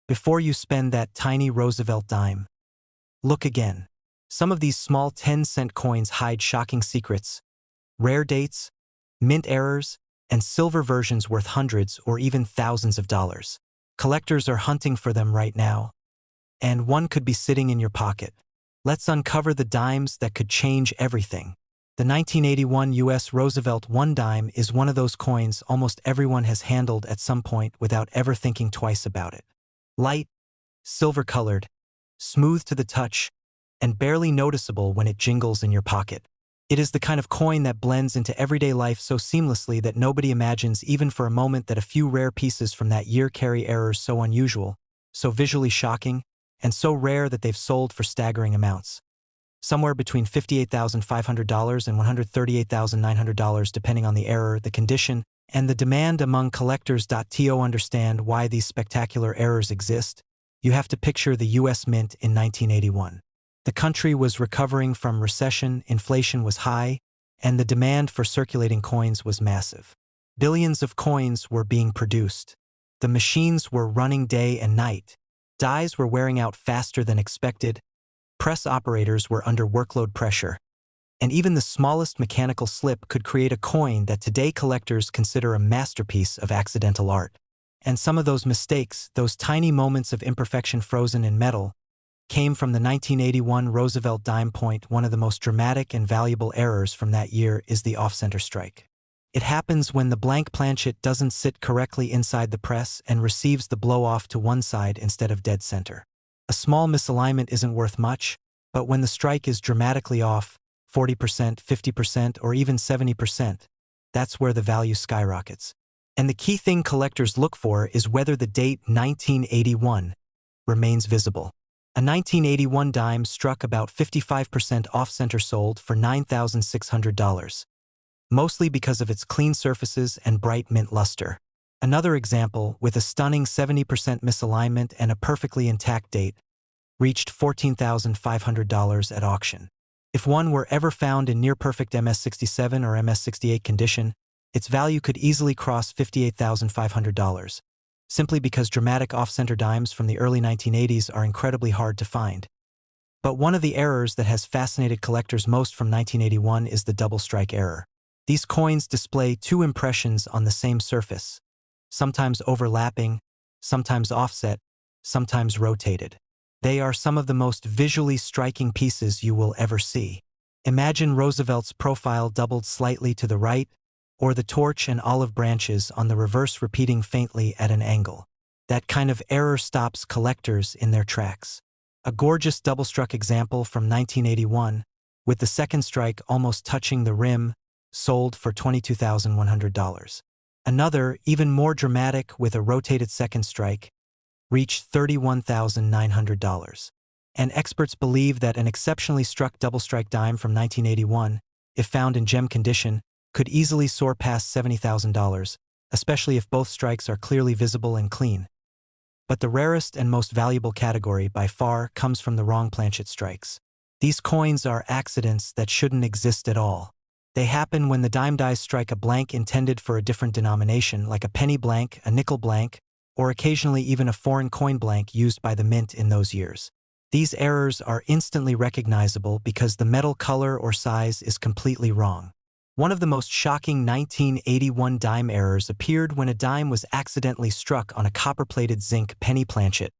Before you spend that tiny Roosevelt dime, look again. Some of these small 10-cent coins hide shocking secrets, rare dates, mint errors, and silver versions worth hundreds or even thousands of dollars. Collectors are hunting for them right now, and one could be sitting in your pocket. Let's uncover the dimes that could change everything. The 1981 U.S. Roosevelt 1 dime is one of those coins almost everyone has handled at some point without ever thinking twice about it. Light, silver-colored, smooth to the touch, and barely noticeable when it jingles in your pocket. It is the kind of coin that blends into everyday life so seamlessly that nobody imagines even for a moment that a few rare pieces from that year carry errors so unusual, so visually shocking, and so rare that they've sold for staggering amounts. Somewhere between $58,500 and $138,900 depending on the error, the condition, and the demand among collectors. To understand why these spectacular errors exist, you have to picture the U.S. Mint in 1981. The country was recovering from recession, inflation was high, and the demand for circulating coins was massive. Billions of coins were being produced. The machines were running day and night. Dies were wearing out faster than expected. Press operators were under workload pressure. And even the smallest mechanical slip could create a coin that today collectors consider a masterpiece of accidental art. And some of those mistakes, those tiny moments of imperfection frozen in metal, came from the 1981 Roosevelt dime. One of the most dramatic and valuable errors from that year is the off-center strike. It happens when the blank planchet doesn't sit correctly inside the press and receives the blow-off to one side instead of dead center. A small misalignment isn't worth much, but when the strike is dramatically off, 40%, 50%, or even 70%, that's where the value skyrockets. And the key thing collectors look for is whether the date 1981 remains visible. A 1981 dime struck about 55% off-center, sold for $9,600, mostly because of its clean surfaces and bright mint luster. Another example, with a stunning 70% misalignment and a perfectly intact date, reached $14,500 at auction. If one were ever found in near-perfect MS-67 or MS-68 condition, its value could easily cross $58,500, simply because dramatic off-center dimes from the early 1980s are incredibly hard to find. But one of the errors that has fascinated collectors most from 1981 is the double strike error. These coins display two impressions on the same surface, sometimes overlapping, sometimes offset, sometimes rotated. They are some of the most visually striking pieces you will ever see. Imagine Roosevelt's profile doubled slightly to the right, or the torch and olive branches on the reverse repeating faintly at an angle. That kind of error stops collectors in their tracks. A gorgeous double-struck example from 1981, with the second strike almost touching the rim, sold for $22,100. Another, even more dramatic with a rotated second strike, reached $31,900. And experts believe that an exceptionally struck double-strike dime from 1981, if found in gem condition, could easily soar past $70,000, especially if both strikes are clearly visible and clean. But the rarest and most valuable category by far comes from the wrong planchet strikes. These coins are accidents that shouldn't exist at all. They happen when the dime dies strike a blank intended for a different denomination, like a penny blank, a nickel blank, or occasionally even a foreign coin blank used by the mint in those years. These errors are instantly recognizable because the metal color or size is completely wrong. One of the most shocking 1981 dime errors appeared when a dime was accidentally struck on a copper-plated zinc penny planchet,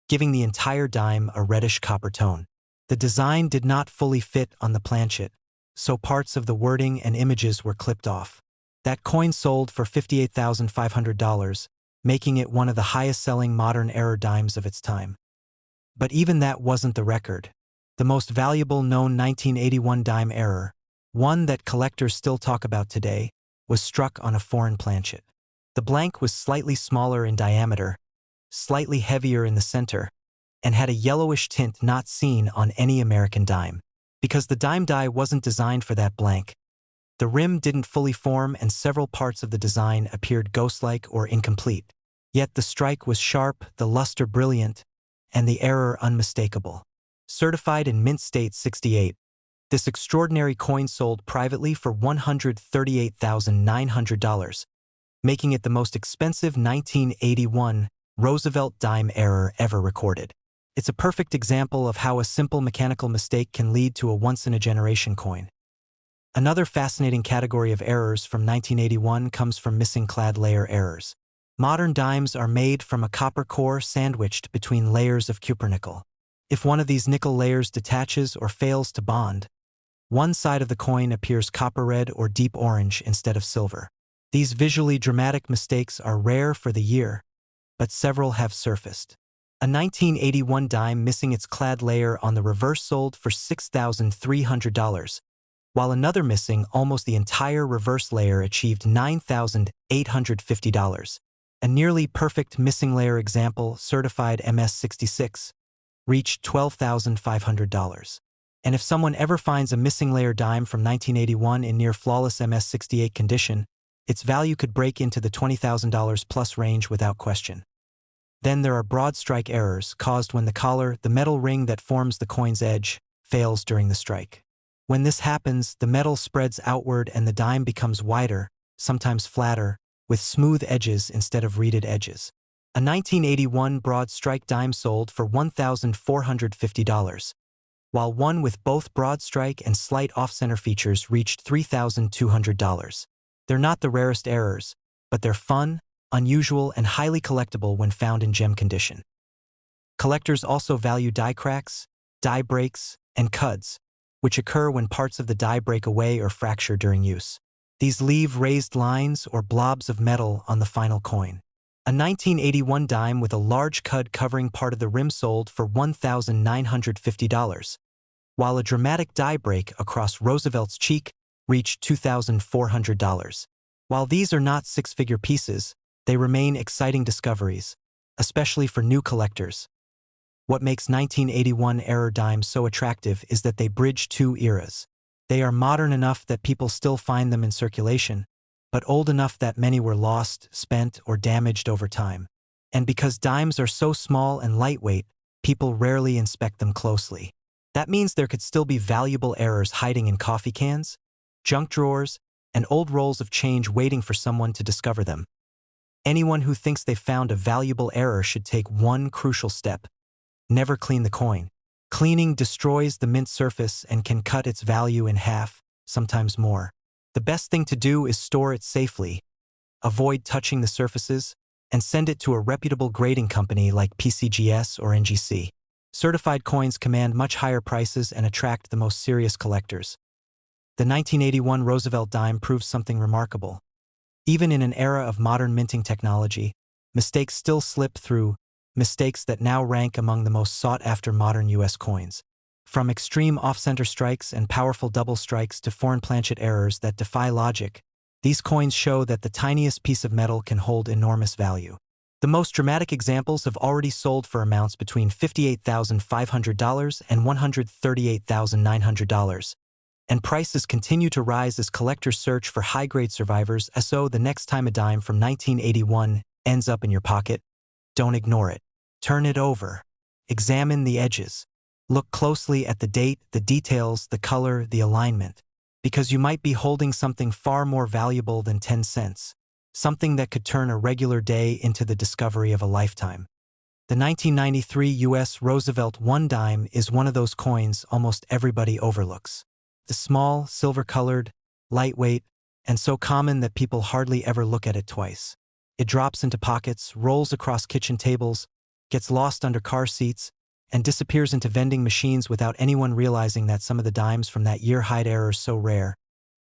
giving the entire dime a reddish copper tone. The design did not fully fit on the planchet, so parts of the wording and images were clipped off. That coin sold for $58,500, making it one of the highest-selling modern error dimes of its time. But even that wasn't the record. The most valuable known 1981 dime error, one that collectors still talk about today, was struck on a foreign planchet. The blank was slightly smaller in diameter, slightly heavier in the center, and had a yellowish tint not seen on any American dime. Because the dime die wasn't designed for that blank, the rim didn't fully form and several parts of the design appeared ghost-like or incomplete. Yet the strike was sharp, the luster brilliant, and the error unmistakable. Certified in mint state 68, this extraordinary coin sold privately for $138,900, making it the most expensive 1981 Roosevelt dime error ever recorded. It's a perfect example of how a simple mechanical mistake can lead to a once-in-a-generation coin. Another fascinating category of errors from 1981 comes from missing clad layer errors. Modern dimes are made from a copper core sandwiched between layers of cupronickel. If one of these nickel layers detaches or fails to bond, one side of the coin appears copper red or deep orange instead of silver. These visually dramatic mistakes are rare for the year, but several have surfaced. A 1981 dime missing its clad layer on the reverse sold for $6,300, while another missing almost the entire reverse layer achieved $9,850. A nearly perfect missing layer example, certified MS66, reached $12,500. And if someone ever finds a missing layer dime from 1981 in near flawless MS68 condition, its value could break into the $20,000 plus range without question. Then there are broad strike errors caused when the collar, the metal ring that forms the coin's edge, fails during the strike. When this happens, the metal spreads outward and the dime becomes wider, sometimes flatter, with smooth edges instead of reeded edges. A 1981 broad strike dime sold for $1,450, while one with both broad strike and slight off-center features reached $3,200. They're not the rarest errors, but they're fun, unusual, and highly collectible when found in gem condition. Collectors also value die cracks, die breaks, and cuds, which occur when parts of the die break away or fracture during use. These leave raised lines or blobs of metal on the final coin. A 1981 dime with a large cud covering part of the rim sold for $1,950, while a dramatic die break across Roosevelt's cheek reached $2,400. While these are not six-figure pieces, they remain exciting discoveries, especially for new collectors. What makes 1981 error dimes so attractive is that they bridge two eras. They are modern enough that people still find them in circulation, but old enough that many were lost, spent, or damaged over time. And because dimes are so small and lightweight, people rarely inspect them closely. That means there could still be valuable errors hiding in coffee cans, junk drawers, and old rolls of change waiting for someone to discover them. Anyone who thinks they've found a valuable error should take one crucial step: never clean the coin. Cleaning destroys the mint surface and can cut its value in half, sometimes more. The best thing to do is store it safely, avoid touching the surfaces, and send it to a reputable grading company like PCGS or NGC. Certified coins command much higher prices and attract the most serious collectors. The 1981 Roosevelt dime proves something remarkable. Even in an era of modern minting technology, mistakes still slip through, mistakes that now rank among the most sought-after modern U.S. coins. From extreme off-center strikes and powerful double strikes to foreign planchet errors that defy logic, these coins show that the tiniest piece of metal can hold enormous value. The most dramatic examples have already sold for amounts between $58,500 and $138,900, and prices continue to rise as collectors search for high-grade survivors. So the next time a dime from 1981 ends up in your pocket, don't ignore it. Turn it over. Examine the edges. Look closely at the date, the details, the color, the alignment, because you might be holding something far more valuable than 10 cents, something that could turn a regular day into the discovery of a lifetime. The 1993 U.S. Roosevelt 1 dime is one of those coins almost everybody overlooks. The small, silver-colored, lightweight, and so common that people hardly ever look at it twice. It drops into pockets, rolls across kitchen tables, gets lost under car seats, and disappears into vending machines without anyone realizing that some of the dimes from that year hide errors so rare,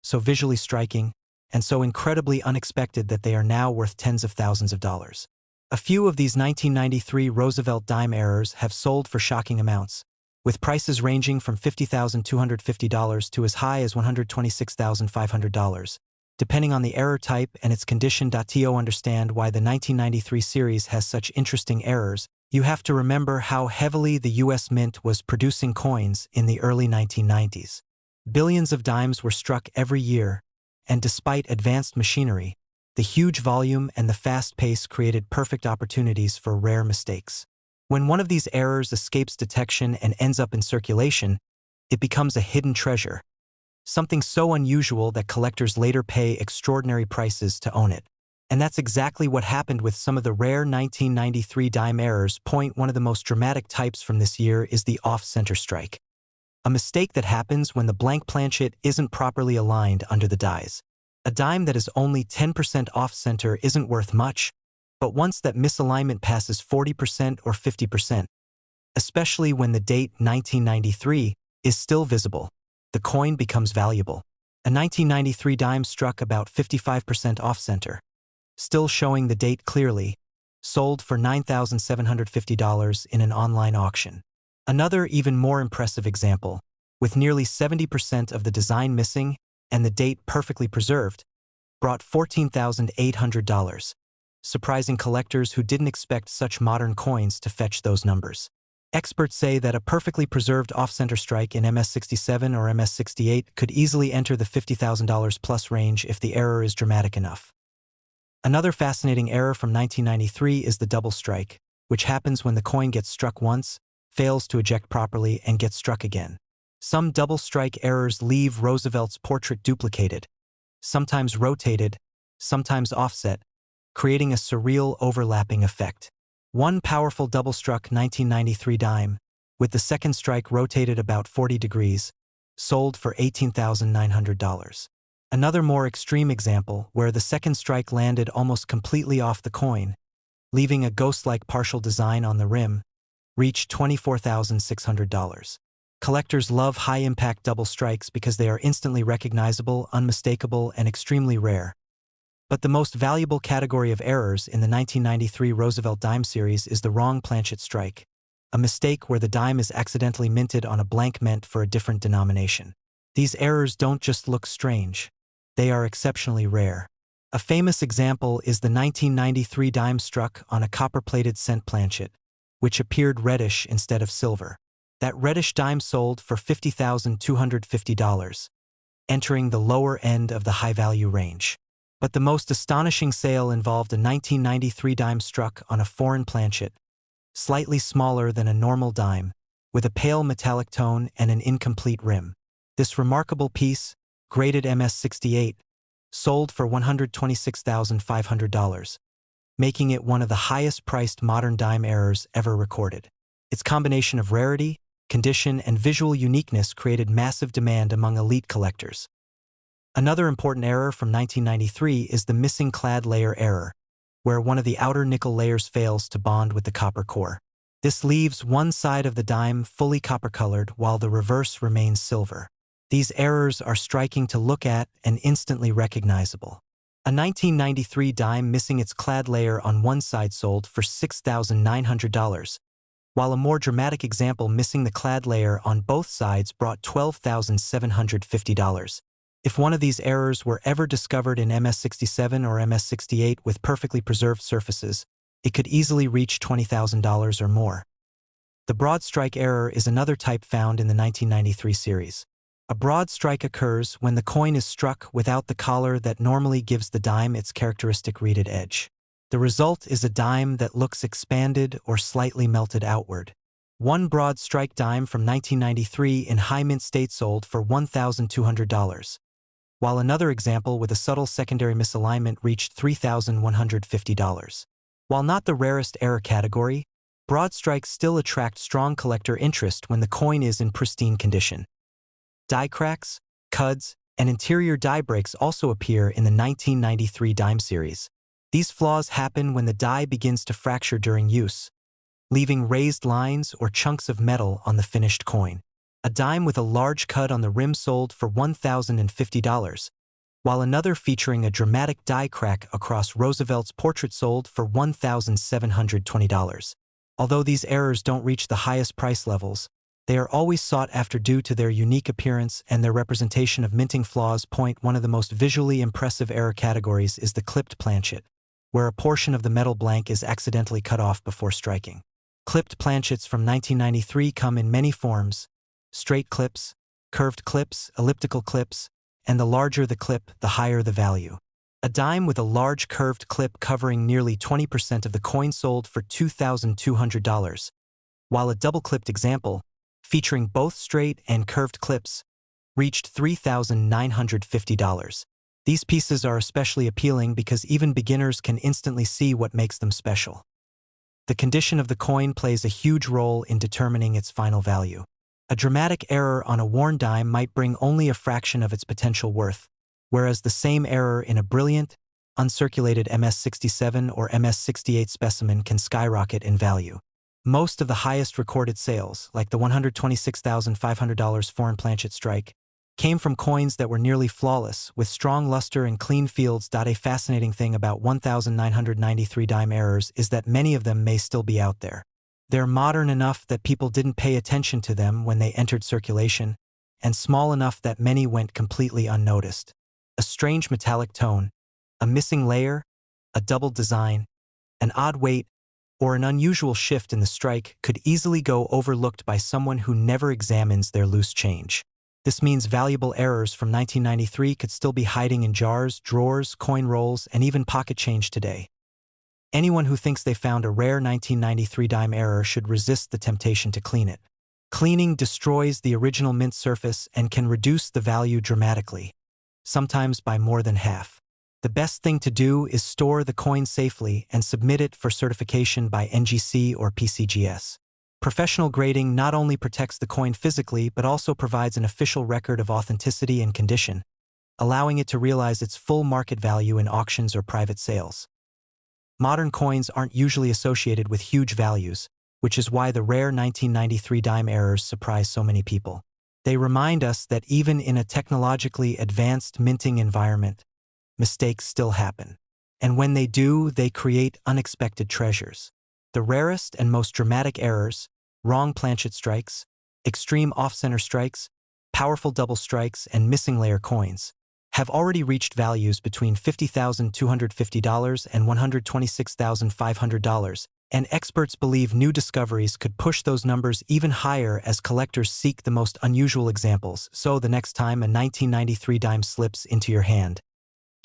so visually striking, and so incredibly unexpected that they are now worth tens of thousands of dollars. A few of these 1993 Roosevelt dime errors have sold for shocking amounts, with prices ranging from $50,250 to as high as $126,500. Depending on the error type and its condition. To understand why the 1993 series has such interesting errors, you have to remember how heavily the U.S. Mint was producing coins in the early 1990s. Billions of dimes were struck every year, and despite advanced machinery, the huge volume and the fast pace created perfect opportunities for rare mistakes. When one of these errors escapes detection and ends up in circulation, it becomes a hidden treasure, something so unusual that collectors later pay extraordinary prices to own it. And that's exactly what happened with some of the rare 1993 dime errors. One of the most dramatic types from this year is the off-center strike, a mistake that happens when the blank planchet isn't properly aligned under the dies. A dime that is only 10% off-center isn't worth much, but once that misalignment passes 40% or 50%, especially when the date 1993 is still visible, the coin becomes valuable. A 1993 dime struck about 55% off-center, still showing the date clearly, sold for $9,750 in an online auction. Another even more impressive example, with nearly 70% of the design missing and the date perfectly preserved, brought $14,800, surprising collectors who didn't expect such modern coins to fetch those numbers. Experts say that a perfectly preserved off-center strike in MS-67 or MS-68 could easily enter the $50,000 plus range if the error is dramatic enough. Another fascinating error from 1993 is the double strike, which happens when the coin gets struck once, fails to eject properly, and gets struck again. Some double strike errors leave Roosevelt's portrait duplicated, sometimes rotated, sometimes offset, creating a surreal overlapping effect. One powerful double-struck 1993 dime, with the second strike rotated about 40 degrees, sold for $18,900. Another more extreme example, where the second strike landed almost completely off the coin, leaving a ghost-like partial design on the rim, reached $24,600. Collectors love high-impact double strikes because they are instantly recognizable, unmistakable, and extremely rare. But the most valuable category of errors in the 1993 Roosevelt dime series is the wrong planchet strike, a mistake where the dime is accidentally minted on a blank meant for a different denomination. These errors don't just look strange, they are exceptionally rare. A famous example is the 1993 dime struck on a copper-plated cent planchet, which appeared reddish instead of silver. That reddish dime sold for $50,250, entering the lower end of the high-value range. But the most astonishing sale involved a 1993 dime struck on a foreign planchet, slightly smaller than a normal dime, with a pale metallic tone and an incomplete rim. This remarkable piece, graded MS-68, sold for $126,500, making it one of the highest-priced modern dime errors ever recorded. Its combination of rarity, condition, and visual uniqueness created massive demand among elite collectors. Another important error from 1993 is the missing clad layer error, where one of the outer nickel layers fails to bond with the copper core. This leaves one side of the dime fully copper-colored while the reverse remains silver. These errors are striking to look at and instantly recognizable. A 1993 dime missing its clad layer on one side sold for $6,900, while a more dramatic example missing the clad layer on both sides brought $12,750. If one of these errors were ever discovered in MS-67 or MS-68 with perfectly preserved surfaces, it could easily reach $20,000 or more. The broad strike error is another type found in the 1993 series. A broad strike occurs when the coin is struck without the collar that normally gives the dime its characteristic reeded edge. The result is a dime that looks expanded or slightly melted outward. One broad strike dime from 1993 in high mint state sold for $1,200. While another example with a subtle secondary misalignment reached $3,150. While not the rarest error category, broad strikes still attract strong collector interest when the coin is in pristine condition. Die cracks, cuds, and interior die breaks also appear in the 1993 dime series. These flaws happen when the die begins to fracture during use, leaving raised lines or chunks of metal on the finished coin. A dime with a large cud on the rim sold for $1,050, while another featuring a dramatic die crack across Roosevelt's portrait sold for $1,720. Although these errors don't reach the highest price levels, they are always sought after due to their unique appearance and their representation of minting flaws. One of the most visually impressive error categories is the clipped planchet, where a portion of the metal blank is accidentally cut off before striking. Clipped planchets from 1993 come in many forms: straight clips, curved clips, elliptical clips, and the larger the clip, the higher the value. A dime with a large curved clip covering nearly 20% of the coin sold for $2,200, while a double-clipped example, featuring both straight and curved clips, reached $3,950. These pieces are especially appealing because even beginners can instantly see what makes them special. The condition of the coin plays a huge role in determining its final value. A dramatic error on a worn dime might bring only a fraction of its potential worth, whereas the same error in a brilliant, uncirculated MS-67 or MS-68 specimen can skyrocket in value. Most of the highest recorded sales, like the $126,500 foreign planchet strike, came from coins that were nearly flawless, with strong luster and clean fields. A fascinating thing about 1,993 dime errors is that many of them may still be out there. They're modern enough that people didn't pay attention to them when they entered circulation, and small enough that many went completely unnoticed. A strange metallic tone, a missing layer, a double design, an odd weight, or an unusual shift in the strike could easily go overlooked by someone who never examines their loose change. This means valuable errors from 1993 could still be hiding in jars, drawers, coin rolls, and even pocket change today. Anyone who thinks they found a rare 1993 dime error should resist the temptation to clean it. Cleaning destroys the original mint surface and can reduce the value dramatically, sometimes by more than half. The best thing to do is store the coin safely and submit it for certification by NGC or PCGS. Professional grading not only protects the coin physically but also provides an official record of authenticity and condition, allowing it to realize its full market value in auctions or private sales. Modern coins aren't usually associated with huge values, which is why the rare 1993 dime errors surprise so many people. They remind us that even in a technologically advanced minting environment, mistakes still happen. And when they do, they create unexpected treasures. The rarest and most dramatic errors, wrong planchet strikes, extreme off-center strikes, powerful double strikes, and missing layer coins, have already reached values between $50,250 and $126,500, and experts believe new discoveries could push those numbers even higher as collectors seek the most unusual examples. So the next time a 1993 dime slips into your hand,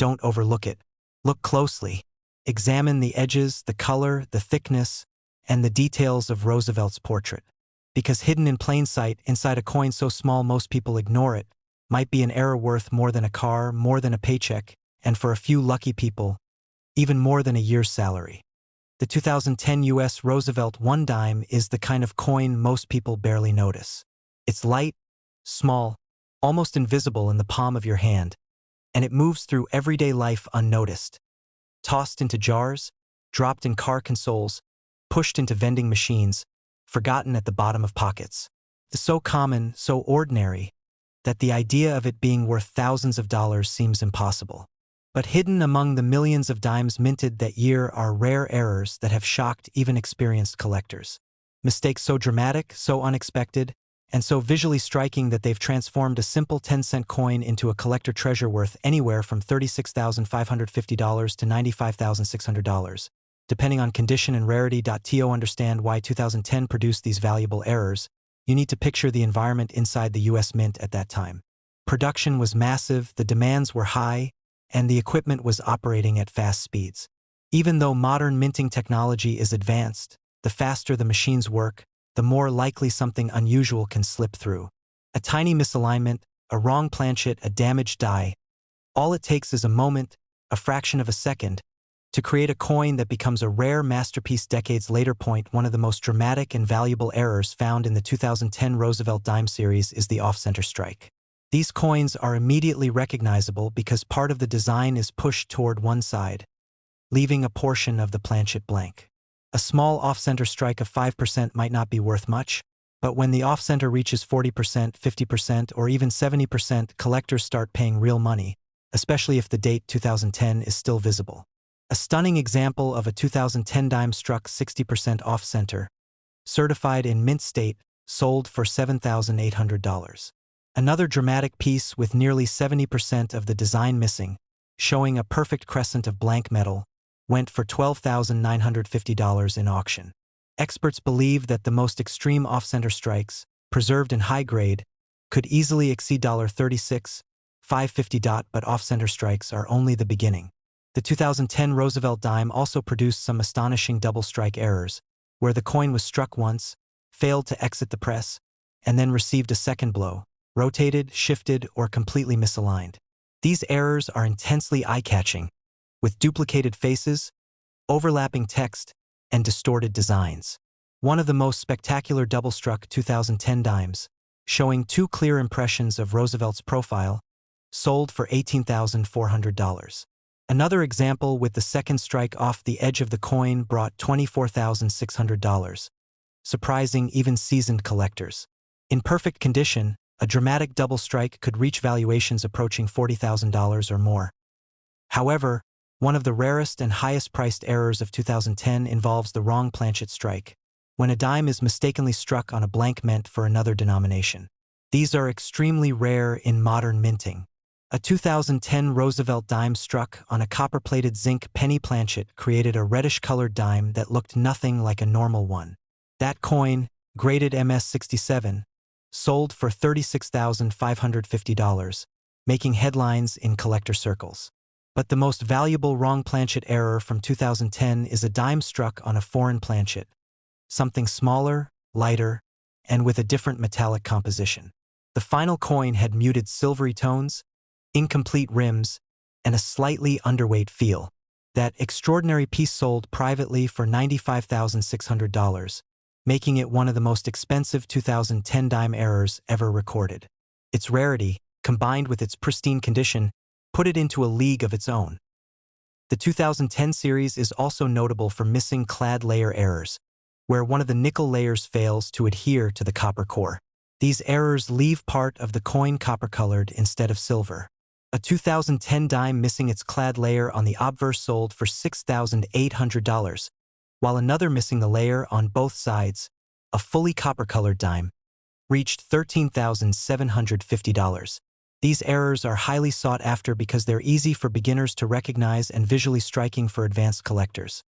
don't overlook it. Look closely. Examine the edges, the color, the thickness, and the details of Roosevelt's portrait. Because hidden in plain sight inside a coin so small most people ignore it, might be an error worth more than a car, more than a paycheck, and for a few lucky people, even more than a year's salary. The 2010 U.S. Roosevelt 1 dime is the kind of coin most people barely notice. It's light, small, almost invisible in the palm of your hand, and it moves through everyday life unnoticed. Tossed into jars, dropped in car consoles, pushed into vending machines, forgotten at the bottom of pockets. It's so common, so ordinary, that the idea of it being worth thousands of dollars seems impossible. But hidden among the millions of dimes minted that year are rare errors that have shocked even experienced collectors. Mistakes so dramatic, so unexpected, and so visually striking that they've transformed a simple 10-cent coin into a collector treasure worth anywhere from $36,550 to $95,600, depending on condition and rarity. To understand why 2010 produced these valuable errors, you need to picture the environment inside the U.S. Mint at that time. Production was massive, the demands were high, and the equipment was operating at fast speeds. Even though modern minting technology is advanced, the faster the machines work, the more likely something unusual can slip through. A tiny misalignment, a wrong planchet, a damaged die. All it takes is a moment, a fraction of a second, to create a coin that becomes a rare masterpiece decades later. One of the most dramatic and valuable errors found in the 2010 Roosevelt dime series is the off-center strike. These coins are immediately recognizable because part of the design is pushed toward one side, leaving a portion of the planchet blank. A small off-center strike of 5% might not be worth much, but when the off-center reaches 40%, 50%, or even 70%, collectors start paying real money, especially if the date 2010 is still visible. A stunning example of a 2010 dime struck 60% off-center, certified in mint state, sold for $7,800. Another dramatic piece with nearly 70% of the design missing, showing a perfect crescent of blank metal, went for $12,950 in auction. Experts believe that the most extreme off-center strikes, preserved in high grade, could easily exceed $36,550, but off-center strikes are only the beginning. The 2010 Roosevelt dime also produced some astonishing double strike errors, where the coin was struck once, failed to exit the press, and then received a second blow, rotated, shifted, or completely misaligned. These errors are intensely eye-catching, with duplicated faces, overlapping text, and distorted designs. One of the most spectacular double-struck 2010 dimes, showing two clear impressions of Roosevelt's profile, sold for $18,400. Another example with the second strike off the edge of the coin brought $24,600, surprising even seasoned collectors. In perfect condition, a dramatic double strike could reach valuations approaching $40,000 or more. However, one of the rarest and highest-priced errors of 2010 involves the wrong planchet strike, when a dime is mistakenly struck on a blank meant for another denomination. These are extremely rare in modern minting. A 2010 Roosevelt dime struck on a copper-plated zinc penny planchet created a reddish-colored dime that looked nothing like a normal one. That coin, graded MS-67, sold for $36,550, making headlines in collector circles. But the most valuable wrong planchet error from 2010 is a dime struck on a foreign planchet, something smaller, lighter, and with a different metallic composition. The final coin had muted silvery tones, incomplete rims, and a slightly underweight feel. That extraordinary piece sold privately for $95,600, making it one of the most expensive 2010 dime errors ever recorded. Its rarity, combined with its pristine condition, put it into a league of its own. The 2010 series is also notable for missing clad layer errors, where one of the nickel layers fails to adhere to the copper core. These errors leave part of the coin copper-colored instead of silver. A 2010 dime missing its clad layer on the obverse sold for $6,800, while another missing the layer on both sides, a fully copper-colored dime, reached $13,750. These errors are highly sought after because they're easy for beginners to recognize and visually striking for advanced collectors.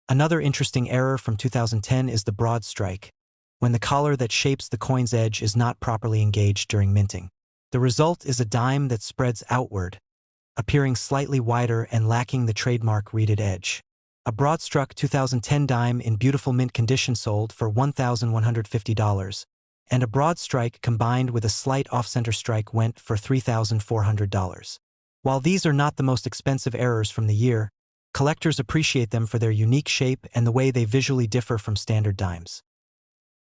Another interesting error from 2010 is the broad strike, when the collar that shapes the coin's edge is not properly engaged during minting. The result is a dime that spreads outward, appearing slightly wider and lacking the trademark reeded edge. A broad-struck 2010 dime in beautiful mint condition sold for $1,150, and a broad strike combined with a slight off-center strike went for $3,400. While these are not the most expensive errors from the year, collectors appreciate them for their unique shape and the way they visually differ from standard dimes.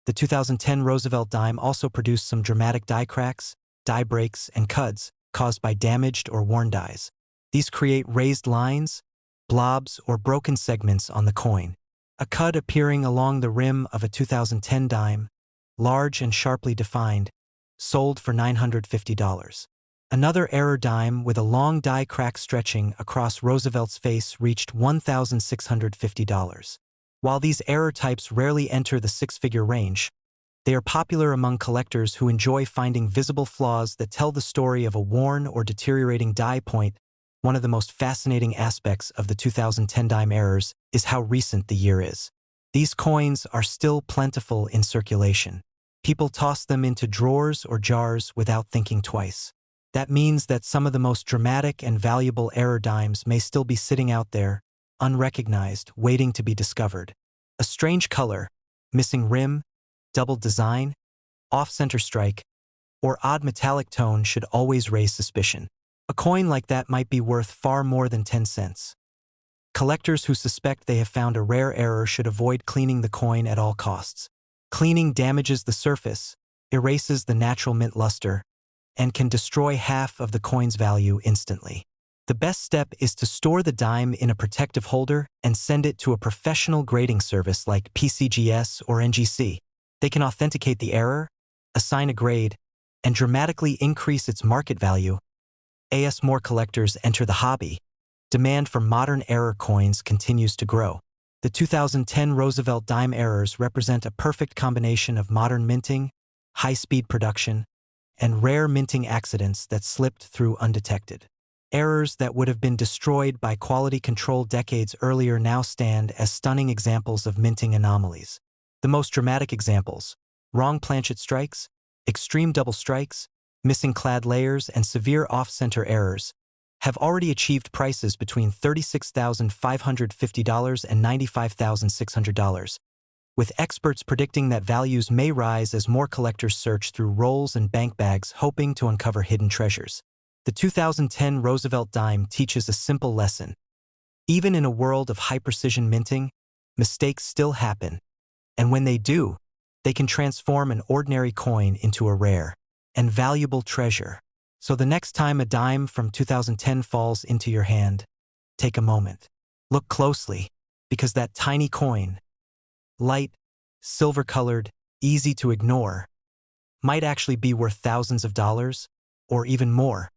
The 2010 Roosevelt dime also produced some dramatic die cracks, die breaks, and cuds caused by damaged or worn dies. These create raised lines, blobs, or broken segments on the coin. A cud appearing along the rim of a 2010 dime, large and sharply defined, sold for $950. Another error dime with a long die crack stretching across Roosevelt's face reached $1,650. While these error types rarely enter the six-figure range, they are popular among collectors who enjoy finding visible flaws that tell the story of a worn or deteriorating die point. One of the most fascinating aspects of the 2010 dime errors is how recent the year is. These coins are still plentiful in circulation. People toss them into drawers or jars without thinking twice. That means that some of the most dramatic and valuable error dimes may still be sitting out there, unrecognized, waiting to be discovered. A strange color, missing rim, double design, off-center strike, or odd metallic tone should always raise suspicion. A coin like that might be worth far more than 10 cents. Collectors who suspect they have found a rare error should avoid cleaning the coin at all costs. Cleaning damages the surface, erases the natural mint luster, and can destroy half of the coin's value instantly. The best step is to store the dime in a protective holder and send it to a professional grading service like PCGS or NGC. They can authenticate the error, assign a grade, and dramatically increase its market value. As more collectors enter the hobby, demand for modern error coins continues to grow. The 2010 Roosevelt dime errors represent a perfect combination of modern minting, high-speed production, and rare minting accidents that slipped through undetected. Errors that would have been destroyed by quality control decades earlier now stand as stunning examples of minting anomalies. The most dramatic examples: wrong planchet strikes, extreme double strikes, missing clad layers, and severe off-center errors, have already achieved prices between $36,550 and $95,600, with experts predicting that values may rise as more collectors search through rolls and bank bags hoping to uncover hidden treasures. The 2010 Roosevelt dime teaches a simple lesson. Even in a world of high-precision minting, mistakes still happen, and when they do, they can transform an ordinary coin into a rare and valuable treasure. So the next time a dime from 2010 falls into your hand, take a moment. Look closely, because that tiny coin, light, silver-colored, easy to ignore, might actually be worth thousands of dollars, or even more.